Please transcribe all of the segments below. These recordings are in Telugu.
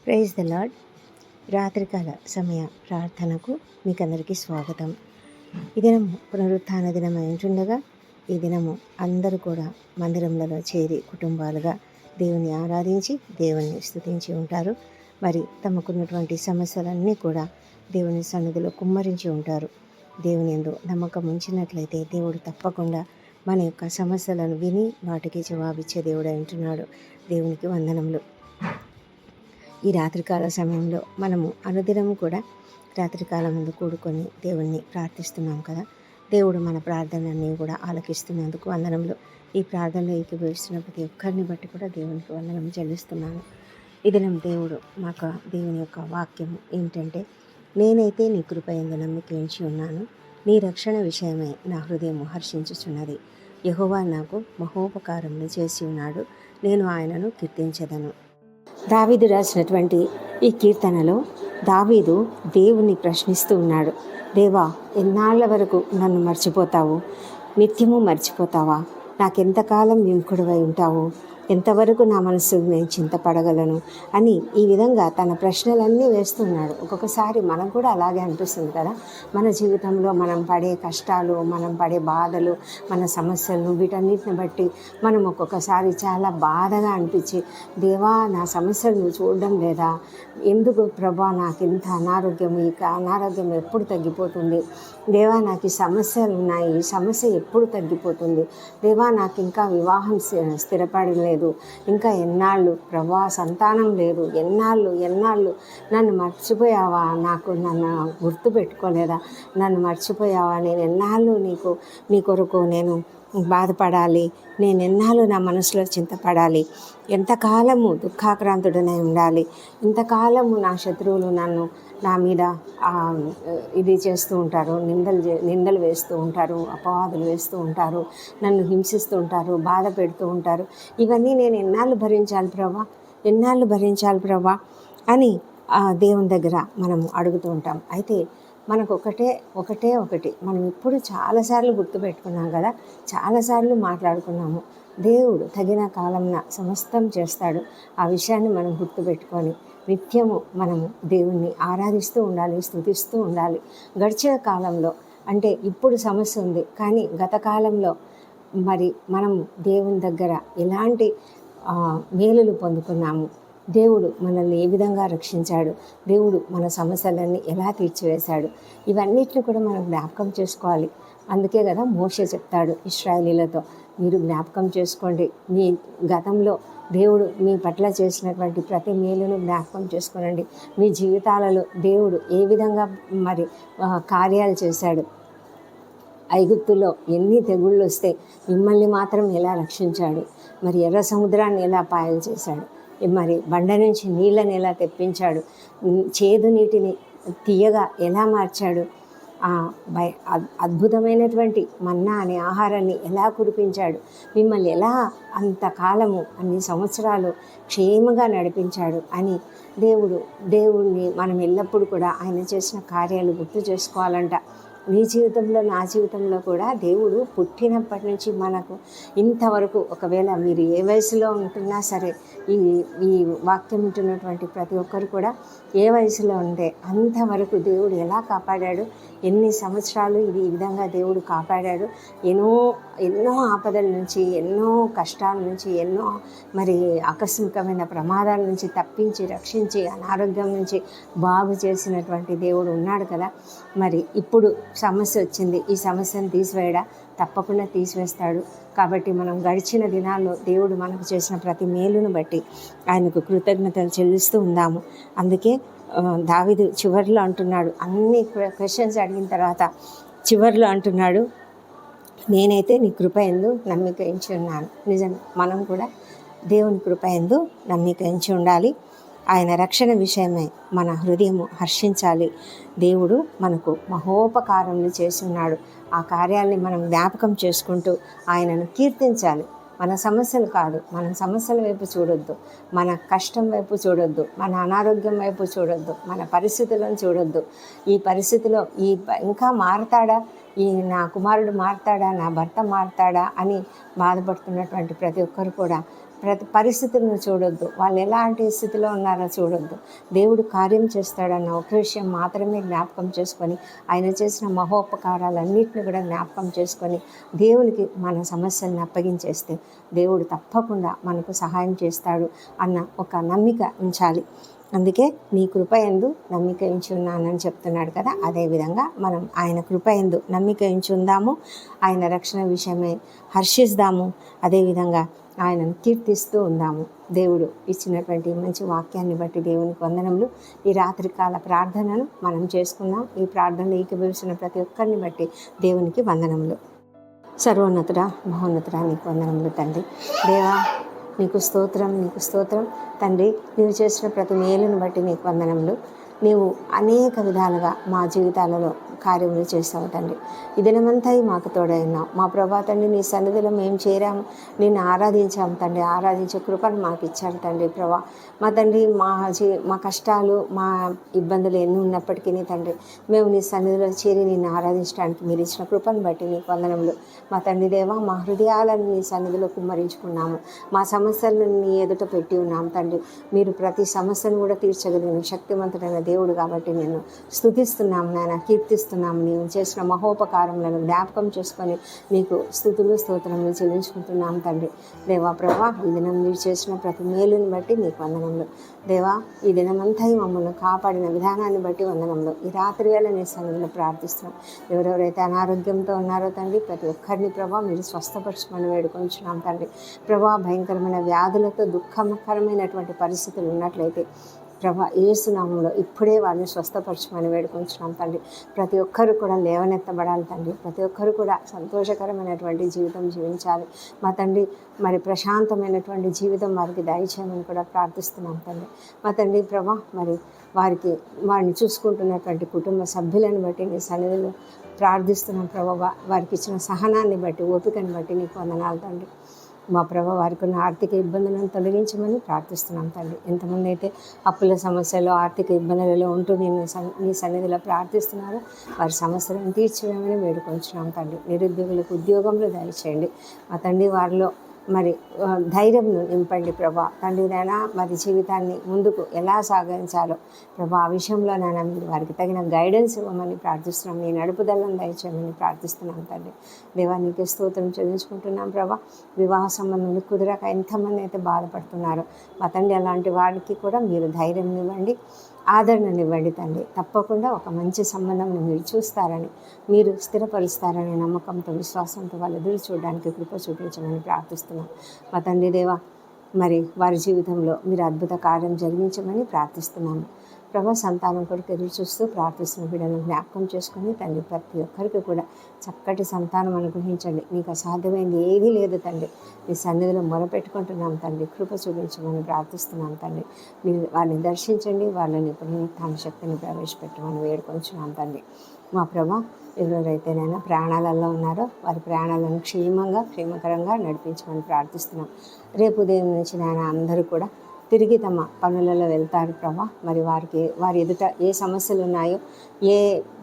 Praise the lord. రాత్రికాల సమయ ప్రార్థనకు మీకందరికీ స్వాగతం. ఈ దినము పునరుత్థాన దినమై ఉంటుండగా ఈ దినము అందరూ కూడా మందిరంలో చేరి కుటుంబాలుగా దేవుని ఆరాధించి దేవుని స్తుతించి ఉంటారు. మరి తమకున్నటువంటి సమస్యలన్నీ కూడా దేవుని సన్నిధిలో కుమ్మరించి ఉంటారు. దేవుని యందు నమ్మకం ఉంచినట్లయితే దేవుడు తప్పకుండా మన యొక్క సమస్యలను విని వాటికి జవాబిచ్చే దేవుడు అంటున్నాడు. దేవునికి వందనములు. ఈ రాత్రికాల సమయంలో మనము అనుదినము కూడా రాత్రికాలం ముందు కూడుకొని దేవుణ్ణి ప్రార్థిస్తున్నాం కదా. దేవుడు మన ప్రార్థనలన్నీ కూడా ఆలకిస్తున్నందుకు వందనములు. ఈ ప్రార్థనలో ఏకీభవిస్తున్న ప్రతి ఒక్కరిని బట్టి కూడా దేవునికి వందనం చెల్లిస్తున్నాను. ఈ దినం దేవుని యొక్క వాక్యం ఏంటంటే, నేనైతే నీ కృప యందు నమ్మిక ఉంచి ఉన్నాను, నీ రక్షణ విషయమై నా హృదయం హర్షించుచున్నది. యెహోవా నాకు మహోపకారములు చేసి ఉన్నాడు, నేను ఆయనను కీర్తించెదను. దావీదు రాసినటువంటి ఈ కీర్తనలో దావీదు దేవుణ్ణి ప్రశ్నిస్తూ ఉన్నాడు. దేవా, ఎన్నాళ్ళ వరకు నన్ను మర్చిపోతావు? నిత్యము మర్చిపోతావా? నాకెంతకాలం విముఖుడివై ఉంటావు? ఎంతవరకు నా మనసు నేను చింతపడగలను అని ఈ విధంగా తన ప్రశ్నలన్నీ వేస్తున్నాడు. ఒక్కొక్కసారి మనకు కూడా అలాగే అనిపిస్తుంది కదా. మన జీవితంలో మనం పడే కష్టాలు, మనం పడే బాధలు, మన సమస్యలను వీటన్నిటిని బట్టి మనం ఒక్కొక్కసారి చాలా బాధగా అనిపించి, దేవా, నా సమస్యలు నువ్వు చూడడం లేదా? ఎందుకు ప్రభా నాకు ఇంత అనారోగ్యం? ఈ అనారోగ్యం ఎప్పుడు తగ్గిపోతుంది? దేవా, నాకు ఈ సమస్యలు ఉన్నాయి, ఈ సమస్య ఎప్పుడు తగ్గిపోతుంది? దేవా, నాకు ఇంకా వివాహం స్థిరపడలేదు, ఇంకా ఎన్నాళ్ళు ప్రభా, సంతానం లేదు, ఎన్నాళ్ళు నన్ను మర్చిపోయావా? నన్ను గుర్తు పెట్టుకోలేదా? నన్ను మర్చిపోయావా? నేను ఎన్నాళ్ళు నీ కొరకు నేను బాధపడాలి? నేను ఎన్నాళ్ళు నా మనసులో చింతపడాలి? ఎంతకాలము దుఃఖాక్రాంతుడనై ఉండాలి? ఇంతకాలము నా శత్రువులు నా మీద ఇది చేస్తూ ఉంటారు, నిందలు వేస్తూ ఉంటారు, అపవాదులు వేస్తూ ఉంటారు, నన్ను హింసిస్తూ ఉంటారు, బాధ పెడుతూ ఉంటారు. ఇవన్నీ నేను ఎన్నాళ్ళు భరించాలి ప్రభా అని దేవుని దగ్గర మనం అడుగుతూ ఉంటాం. అయితే మనకు ఒకటి మనం ఇప్పుడు చాలాసార్లు గుర్తుపెట్టుకున్నాం కదా, చాలాసార్లు మాట్లాడుకున్నాము. దేవుడు తగిన కాలంన సమస్తం చేస్తాడు. ఆ విషయాన్ని మనం గుర్తుపెట్టుకొని నిత్యము మనము దేవుణ్ణి ఆరాధిస్తూ ఉండాలి, స్తుతిస్తూ ఉండాలి. గడిచిన కాలంలో అంటే ఇప్పుడు సమస్య ఉంది, కానీ గత కాలంలో మరి మనం దేవుని దగ్గర ఎలాంటి మేలులు పొందుకున్నాము, దేవుడు మనల్ని ఏ విధంగా రక్షించాడు, దేవుడు మన సమస్యలన్నీ ఎలా తీర్చివేశాడు, ఇవన్నిటిని కూడా మనం జ్ఞాపకం చేసుకోవాలి. అందుకే కదా మోషే చెప్తాడు ఇశ్రాయేలీలతో, మీరు జ్ఞాపకం చేసుకోండి, మీ గతంలో దేవుడు మీ పట్ల చేసినటువంటి ప్రతి మేలును జ్ఞాపకం చేసుకోనండి. మీ జీవితాలలో దేవుడు ఏ విధంగా మరి కార్యాలు చేశాడు, ఐగుప్తులో ఎన్ని తెగుళ్ళు వస్తే మిమ్మల్ని మాత్రం ఎలా రక్షించాడు, మరి ఎర్ర సముద్రాన్ని ఎలా పాయలు చేశాడు, మరి బండ నుంచి నీళ్ళని ఎలా తెప్పించాడు, చేదు నీటిని తీయగా ఎలా మార్చాడు, అద్భుతమైనటువంటి మన్నా అనే ఆహారాన్ని ఎలా కురిపించాడు, మిమ్మల్ని ఎలా అంతకాలము అన్ని సంవత్సరాలు క్షేమంగా నడిపించాడు అని దేవుడిని మనం ఎల్లప్పుడూ కూడా ఆయన చేసిన కార్యాలు గుర్తు చేసుకోవాలంట. మీ జీవితంలో, నా జీవితంలో కూడా దేవుడు పుట్టినప్పటి నుంచి మనకు ఇంతవరకు, ఒకవేళ మీరు ఏ వయసులో ఉంటున్నా సరే, ఈ వాక్యం ఉంటున్నటువంటి ప్రతి ఒక్కరు కూడా ఏ వయసులో ఉంటే అంతవరకు దేవుడు ఎలా కాపాడాడు, ఎన్ని సంవత్సరాలు ఈ విధంగా దేవుడు కాపాడాడు. ఎన్నో ఆపదల నుంచి, ఎన్నో కష్టాల నుంచి, ఎన్నో మరి ఆకస్మికమైన ప్రమాదాల నుంచి తప్పించి, రక్షించి, అనారోగ్యం నుంచి బాగు చేసినటువంటి దేవుడు ఉన్నాడు కదా. మరి ఇప్పుడు సమస్య వచ్చింది, ఈ సమస్యను తీసివేయడా? తప్పకుండా తీసివేస్తాడు. కాబట్టి మనం గడిచిన దినాల్లో దేవుడు మనకు చేసిన ప్రతి మేలును బట్టి ఆయనకు కృతజ్ఞతలు చెల్లిస్తూ ఉందాము. అందుకే దావీదు చివరిలో అంటున్నాడు, అన్ని క్వశ్చన్స్ అడిగిన తర్వాత చివరిలో అంటున్నాడు, నేనైతే నీ కృప యందు నమ్మిక ఉంచి ఉన్నాను. నిజమే, మనం కూడా దేవుని కృప యందు నమ్మిక ఉంచి ఉండాలి. ఆయన రక్షణ విషయమై మన హృదయము హర్షించాలి. దేవుడు మనకు మహోపకారములు చేసి ఉన్నాడు. ఆ కార్యాలని మనం జ్ఞాపకం చేసుకుంటూ ఆయనను కీర్తించాలి. మన సమస్యలు కాదు, మనం సమస్యల వైపు చూడొద్దు, మన కష్టం వైపు చూడొద్దు, మన అనారోగ్యం వైపు చూడొద్దు, మన పరిస్థితులను చూడొద్దు. ఈ పరిస్థితిలో ఇంకా మారతాడా, నా కుమారుడు మారతాడా, నా భర్త మారతాడా అని బాధపడుతున్నటువంటి ప్రతి ఒక్కరు కూడా ప్రతి పరిస్థితులను చూడొద్దు, వాళ్ళు ఎలాంటి స్థితిలో ఉన్నారో చూడొద్దు. దేవుడు కార్యం చేస్తాడన్న ఒక విషయం మాత్రమే జ్ఞాపకం చేసుకొని, ఆయన చేసిన మహోపకారాలన్నింటినీ కూడా జ్ఞాపకం చేసుకొని దేవునికి మన సమస్యలను అప్పగించేస్తే దేవుడు తప్పకుండా మనకు సహాయం చేస్తాడు అన్న ఒక నమ్మిక ఉంచాలి. అందుకే నీ కృప యందు నమ్మిక ఉంచి ఉన్నానని చెప్తున్నాడు కదా. అదేవిధంగా మనం ఆయన కృప యందు నమ్మిక ఉంచి ఉందాము, ఆయన రక్షణ విషయమై హర్షిస్తాము, అదేవిధంగా ఆయనను కీర్తిస్తూ ఉందాము. దేవుడు ఇచ్చినటువంటి మంచి వాక్యాన్ని బట్టి దేవునికి వందనములు. ఈ రాత్రికాల ప్రార్థనను మనం చేసుకుందాం. ఈ ప్రార్థనలో ఏకీభవించిన ప్రతి ఒక్కరిని బట్టి దేవునికి వందనములు. సర్వోన్నతుడా, మహోన్నతుడా, నీకు వందనములు తండ్రి. దేవా, నీకు స్తోత్రం, నీకు స్తోత్రం తండ్రి. నీవు చేసిన ప్రతి మేలును బట్టి నీకు వందనములు. నీవు అనేక విధాలుగా మా జీవితాలలో కార్యములు చేస్తావు తండ్రి. ఈ దినమంతా మాకు తోడైనావు మా ప్రభా తండ్రి. నీ సన్నిధిలో మేము చేరాము, నిన్ను ఆరాధించాము తండ్రి. ఆరాధించే కృపను మాకు ఇచ్చారు తండ్రి. ప్రభా మా తండ్రి, మా కష్టాలు, మా ఇబ్బందులు ఎన్ని ఉన్నప్పటికీ తండ్రి, మేము నీ సన్నిధిలో చేరి నిన్ను ఆరాధించడానికి మీరు ఇచ్చిన కృపను బట్టి నీకు వందనములు. మా తండ్రి దేవా, మా హృదయాలను నీ సన్నిధిలో కుమ్మరించుకున్నాము, మా సమస్యలను నీ ఎదుట పెట్టి ఉన్నాము తండ్రి. మీరు ప్రతి సమస్యను కూడా తీర్చగలిగిన శక్తివంతుడైన దేవుడు కాబట్టి నేను స్తుతిస్తున్నాము నాయన, కీర్తిస్తున్నాము. నీవు చేసిన మహోపకారములను జ్ఞాపకం చేసుకొని నీకు స్తుతులు స్తోత్రములు చెల్లించుకుంటున్నాము తండ్రి. దేవా ప్రభా, ఈ దినం మీరు చేసిన ప్రతి మేలుని బట్టి నీకు వందనములు. దేవా, ఈ దినమంతా మమ్మల్ని కాపాడిన విధానాన్ని బట్టి వందనములు. ఈ రాత్రి వేళ నీ సన్నిధిలో ప్రార్థిస్తున్నాం. ఎవరెవరైతే అనారోగ్యంతో ఉన్నారో తండ్రి, ప్రతి ఒక్కరిని ప్రభా మీరు స్వస్థపరచమని వేడుకొంచున్నాం తండ్రి. ప్రభా, భయంకరమైన వ్యాధులతో దుఃఖకరమైనటువంటి పరిస్థితులు ఉన్నట్లయితే ప్రభా యేసు నామములో ఇప్పుడే వారిని స్వస్థపరచమని వేడుకొంచున్నాం తండ్రి. ప్రతి ఒక్కరు కూడా లేవనెత్తబడాలి తండ్రి. ప్రతి ఒక్కరు కూడా సంతోషకరమైనటువంటి జీవితం జీవించాలి మా తండ్రి. మరి ప్రశాంతమైనటువంటి జీవితం వారికి దయచేయమని కూడా ప్రార్థిస్తున్నాం తండ్రి. మా తండ్రి ప్రభా, మరి వారిని చూసుకుంటున్నటువంటి కుటుంబ సభ్యులను బట్టి నీ సన్నిధిలో ప్రార్థిస్తున్నాం ప్రభా. వారికి ఇచ్చిన సహనాన్ని బట్టి, ఓపికను బట్టి నీకు వందనాలు తండ్రి. మా ప్రభా, వారికి ఉన్న ఆర్థిక ఇబ్బందులను తొలగించమని ప్రార్థిస్తున్నాం తండ్రి. ఎంతమంది అయితే అప్పుల సమస్యలు, ఆర్థిక ఇబ్బందులలో ఉంటూ నీ సన్నిధిలో ప్రార్థిస్తున్నారో వారి సమస్యలను తీర్చివేయమని వేడుకొంచున్నాం తండ్రి. నిరుద్యోగులకు ఉద్యోగంలో దయచేయండి మా తండ్రి. వారిలో మరి ధైర్యంను నింపండి ప్రభా తండ్రి. నైనా మరి జీవితాన్ని ముందుకు ఎలా సాగించాలో ప్రభా ఆ విషయంలోనైనా మీరు వారికి తగిన గైడెన్స్ ఇవ్వమని ప్రార్థిస్తున్నాం. నీ నడుపుదలను దయచేయమని ప్రార్థిస్తున్నాం తండ్రి. దేవా, నీకే స్తోత్రం చెల్లించుకుంటున్నాం ప్రభా. వివాహ సంబంధంలో కుదరక ఎంతమంది అయితే బాధపడుతున్నారో మా తండ్రి, అలాంటి వారికి కూడా మీరు ధైర్యం ఇవ్వండి, ఆదరణనివ్వండి తండ్రి. తప్పకుండా ఒక మంచి సంబంధం మీరు చూస్తారని, మీరు స్థిరపరుస్తారనే నమ్మకంతో, విశ్వాసంతో వాళ్ళు ఎదురు చూడడానికి కృప చూపించమని ప్రార్థిస్తున్నాం మా తండ్రి. దేవా, మరి వారి జీవితంలో మీరు అద్భుత కార్యం జరిగించమని ప్రార్థిస్తున్నాము ప్రభా. సంతానం కొరకు ఎదురు చూస్తూ ప్రార్థిస్తున్న బిడ్డలను జ్ఞాపకం చేసుకుని తండ్రి, ప్రతి ఒక్కరికి కూడా చక్కటి సంతానం అనుగ్రహించండి. నీకు అసాధ్యమైంది ఏదీ లేదు తండ్రి. నీ సన్నిధిలో మొరపెట్టుకుంటున్నాం తండ్రి. కృప చూపించమని ప్రార్థిస్తున్నాం తండ్రి. మీరు వారిని దర్శించండి, వాళ్ళని పునరుత్థాన శక్తిని ప్రవేశపెట్టమని వేడుకొంచున్నాం తండ్రి. మా ప్రభా, ఎవరైతేనైనా ప్రాణాలలో ఉన్నారో వారి ప్రాణాలను క్షేమకరంగా నడిపించమని ప్రార్థిస్తున్నాం. రేపు ఉదయం నుంచి నాయన అందరూ కూడా తిరిగి తమ పనులలో వెళ్తారు ప్రభా. మరి వారి ఎదుట ఏ సమస్యలు ఉన్నాయో, ఏ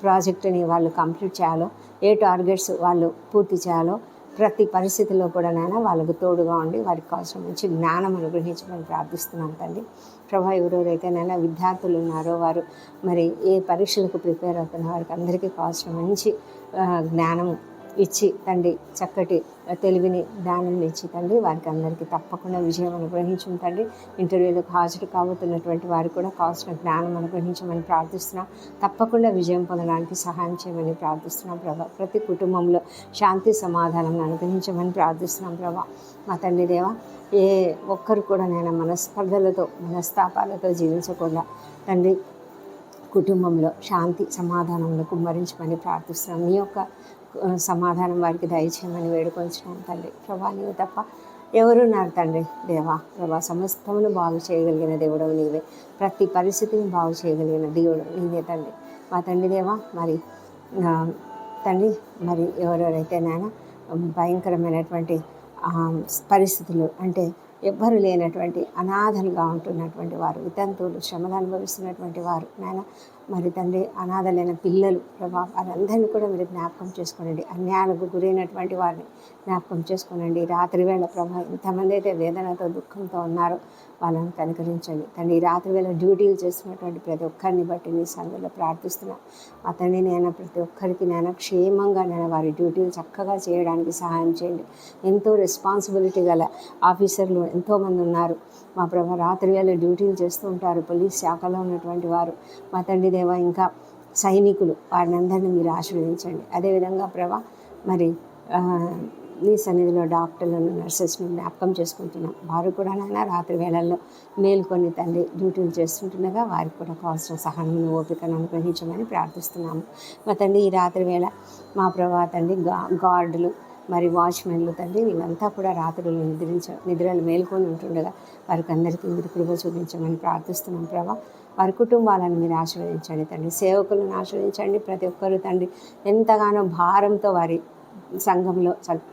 ప్రాజెక్టుని వాళ్ళు కంప్లీట్ చేయాలో, ఏ టార్గెట్స్ వాళ్ళు పూర్తి చేయాలో ప్రతి పరిస్థితిలో కూడా నాయన వాళ్ళకు తోడుగా ఉండి వారికి కావాల్సిన మంచి జ్ఞానం అనుగ్రహించమని ప్రార్థిస్తున్నాం తండ్రి. ప్రభా, ఎవరెవరైతేనైనా విద్యార్థులు ఉన్నారో వారు మరి ఏ పరీక్షలకు ప్రిపేర్ అవుతున్న వారికి అందరికీ కావాల్సిన మంచి జ్ఞానం ఇచ్చి తండ్రి, చక్కటి తెలివిని జ్ఞానం ఇచ్చి తండ్రి వారికి అందరికీ తప్పకుండా విజయం అనుగ్రహించు తండ్రి. ఇంటర్వ్యూలకు హాజరు కాబోతున్నటువంటి వారికి కూడా కావాల్సిన జ్ఞానం అనుగ్రహించమని ప్రార్థిస్తున్నాం. తప్పకుండా విజయం పొందడానికి సహాయం చేయమని ప్రార్థిస్తున్నాం ప్రభా. ప్రతి కుటుంబంలో శాంతి సమాధానం అనుగ్రహించమని ప్రార్థిస్తున్నాం ప్రభా. మా తండ్రి దేవా, ఏ ఒక్కరు కూడా నేను మనస్తాపాలతో జీవించకుండా తండ్రి కుటుంబంలో శాంతి సమాధానంలో కుమ్మరించమని ప్రార్థిస్తున్నాం. మీ యొక్క సమాధానం వారికి దయచేయమని వేడుకొంచున్నాం తండ్రి. ప్రభా, నీవు తప్ప ఎవరున్నారు తండ్రి. దేవా ప్రభా, సమస్తమును బాగు చేయగలిగిన దేవుడవు నీవే. ప్రతి పరిస్థితిని బాగు చేయగలిగిన దేవుడు నీవే తండ్రి. మా తండ్రి దేవా, మరి తండ్రి మరి ఎవరెవరైతే నాయన భయంకరమైనటువంటి పరిస్థితులు, అంటే ఎవ్వరు లేనటువంటి అనాథలుగా ఉంటున్నటువంటి వారు, వితంతువులు, శ్రమలు అనుభవిస్తున్నటువంటి వారు నాయన మరి తండ్రి అనాథలైన పిల్లలు ప్రభా వారందరినీ కూడా మీరు జ్ఞాపకం చేసుకోనండి. అన్యాయాలకు గురైనటువంటి వారిని జ్ఞాపకం చేసుకోనండి. రాత్రి వేళ ప్రభా ఎంతమంది అయితే వేదనతో దుఃఖంతో ఉన్నారో వాళ్ళని కనికరించండి తండ్రి. రాత్రి వేళ డ్యూటీలు చేస్తున్నటువంటి ప్రతి ఒక్కరిని బట్టి నీ సంఘంలో ప్రార్థిస్తున్నాను. మా తండ్రి నేను ప్రతి ఒక్కరికి నేను క్షేమంగా నేను వారి డ్యూటీలు చక్కగా చేయడానికి సహాయం చేయండి. ఎంతో రెస్పాన్సిబిలిటీ గల ఆఫీసర్లు ఎంతోమంది ఉన్నారు మా ప్రభా. రాత్రి వేళ డ్యూటీలు చేస్తూ ఉంటారు పోలీస్ శాఖలో ఉన్నటువంటి వారు మా తండ్రి దేవ. ఇంకా సైనికులు వారిని అందరినీ మీరు ఆశీర్వదించండి. అదేవిధంగా ప్రభా మరి నీ సన్నిధిలో డాక్టర్లను నర్సెస్ను జ్ఞాపకం చేసుకుంటున్నాం. వారు కూడా నాయన రాత్రి వేళల్లో మేలుకొని తండ్రి డ్యూటీలు చేస్తుంటుండగా వారికి కూడా కావాల్సిన సహనం ఓపికను అనుగ్రహించమని ప్రార్థిస్తున్నాము. మా తండ్రి ఈ రాత్రి వేళ మా ప్రభా తండ్రి గార్డులు మరి వాచ్మెన్లు తండ్రి వీళ్ళంతా కూడా రాత్రులు నిద్రలు మేల్కొని ఉంటుండగా వారికి అందరికీ మీరు కృప చూపించమని ప్రార్థిస్తున్నాం ప్రభా. వారి కుటుంబాలను మీరు ఆశీర్వదించండి తండ్రి. సేవకులను ఆశీర్వదించండి. ప్రతి ఒక్కరు తండ్రి ఎంతగానో భారంతో వారి సంఘంలో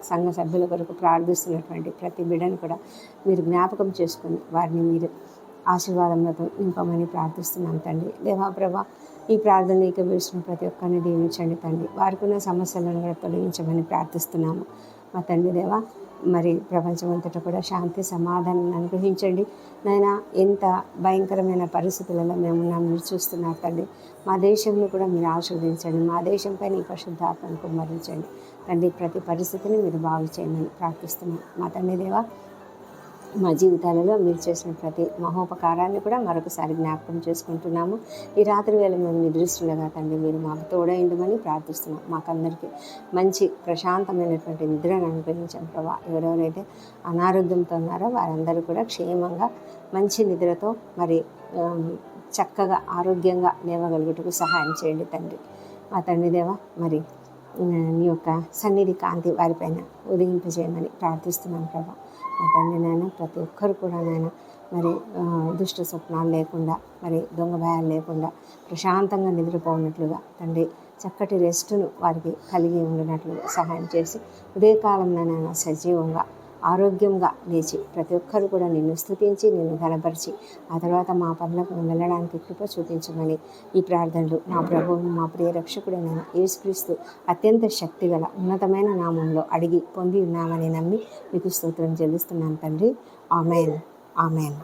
సంఘ సభ్యుల కొరకు ప్రార్థిస్తున్నటువంటి ప్రతి బిడ్డను కూడా మీరు జ్ఞాపకం చేసుకుని వారిని మీరు ఆశీర్వాదంతో నింపమని ప్రార్థిస్తున్నాం తండ్రి. దేవా ప్రభా ఈ ప్రార్థన ఏకీభవిస్తున్న ప్రతి ఒక్కరిని దీవించండి తండ్రి. వారికి ఉన్న సమస్యలను కూడా తొలగించమని ప్రార్థిస్తున్నాము మా తండ్రి దేవా. మరి ప్రపంచమంతటా కూడా శాంతి సమాధానం అనుగ్రహించండి నాయన. ఎంత భయంకరమైన పరిస్థితులలో మేమున్నాం మీరు చూస్తున్నారు తండ్రి. మా దేశంలో కూడా మీరు ఆశీర్వదించండి. మా దేశంపై నీ పరిశుద్ధాత్మను కుమ్మరించండి తండ్రి. ప్రతి పరిస్థితిని మీరు బాగు చేయమని ప్రార్థిస్తున్నాం మా తండ్రి దేవా. మా జీవితాలలో మీరు చేసిన ప్రతి మహోపకారాన్ని కూడా మరొకసారి జ్ఞాపకం చేసుకుంటున్నాము. ఈ రాత్రి వేళ మేము నిద్రిస్తుండగా తండ్రి మీరు మాకు తోడైండమని ప్రార్థిస్తున్నాం. మాకందరికీ మంచి ప్రశాంతమైనటువంటి నిద్రను అనుగ్రహించాం ప్రభా. ఎవరెవరైతే అనారోగ్యంతో ఉన్నారో వారందరూ కూడా క్షేమంగా మంచి నిద్రతో మరి చక్కగా ఆరోగ్యంగా లేవగలుగుటకు సహాయం చేయండి తండ్రి. మా తండ్రి దేవా మరి నీ యొక్క సన్నిధి కాంతి వారిపైన ఉదయింపజేయమని ప్రార్థిస్తున్నాం ప్రభా. మా తండ్రి నాయన ప్రతి ఒక్కరు కూడా నాయన మరి దుష్ట స్వప్నాలు లేకుండా మరి దొంగ భయాలు లేకుండా ప్రశాంతంగా నిద్రపోనట్లుగా తండ్రి చక్కటి రెస్టును వారికి కలిగి ఉండినట్లుగా సహాయం చేసి ఉదయకాలంలో నాయన సజీవంగా ఆరోగ్యంగా లేచి ప్రతి ఒక్కరు కూడా నిన్ను స్తుతించి నిన్ను ఘనపరిచి ఆ తర్వాత మా పనులకు వెళ్ళడానికి కృప చూపించమని ఈ ప్రార్థనలు మా ప్రభువు మా ప్రియ రక్షకుడైన యేసుక్రీస్తు అత్యంత శక్తిగల ఉన్నతమైన నామంలో అడిగి పొంది ఉన్నామని నమ్మి మీకు స్తోత్రం చెల్లిస్తున్నాను తండ్రి. ఆమేన్. ఆమేన్.